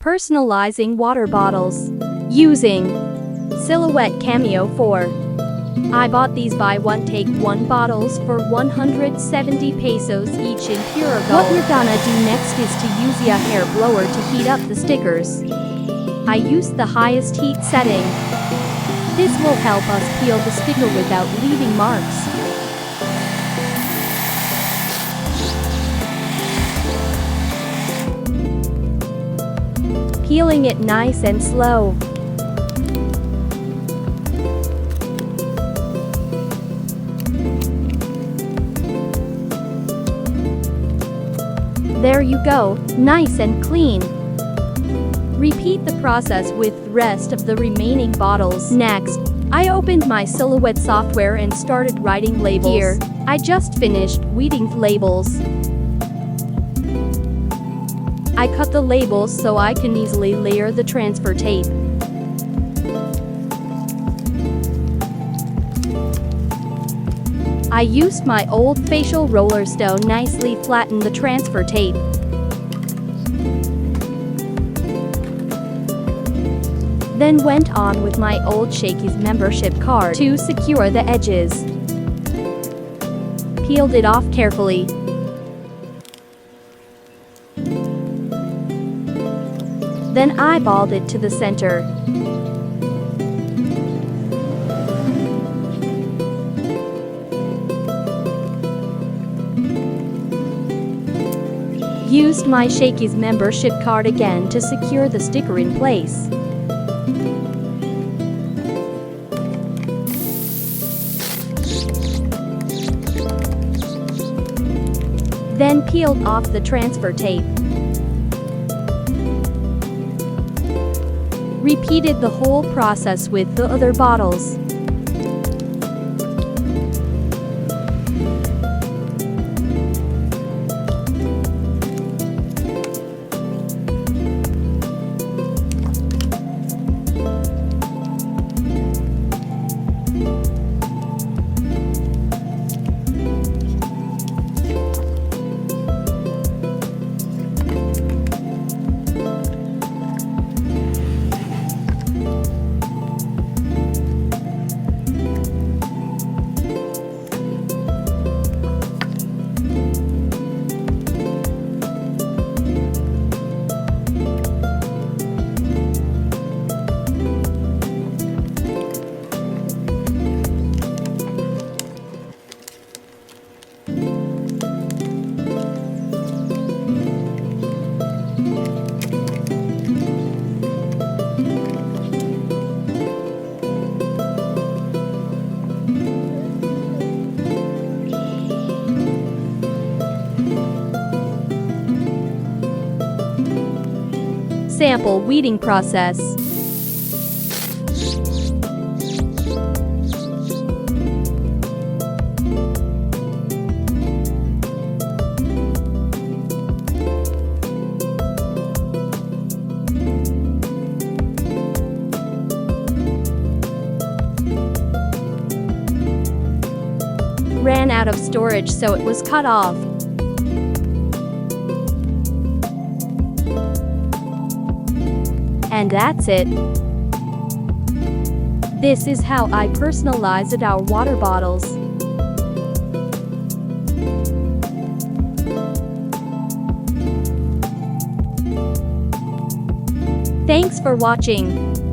Personalizing water bottles. Using Silhouette Cameo 4. I bought these buy one take one bottles for 170 pesos each in pure gold. What we're gonna do next is to use a hair blower to heat up the stickers. I used the highest heat setting. This will help us peel the sticker without leaving marks. Peeling it nice and slow. There you go, nice and clean. Repeat the process with the rest of the remaining bottles. Next, I opened my Silhouette software and started writing labels. Here, I just finished weeding labels. I cut the labels so I can easily layer the transfer tape. I used my old facial roller to nicely flatten the transfer tape. Then went on with my old Shakey's membership card to secure the edges. Peeled it off carefully. Then eyeballed it to the center. Used my Shakey's membership card again to secure the sticker in place. Then peeled off the transfer tape. Repeated the whole process with the other bottles. Sample weeding process. Ran out of storage, so it was cut off. And that's it. This is how I personalized our water bottles. Thanks for watching.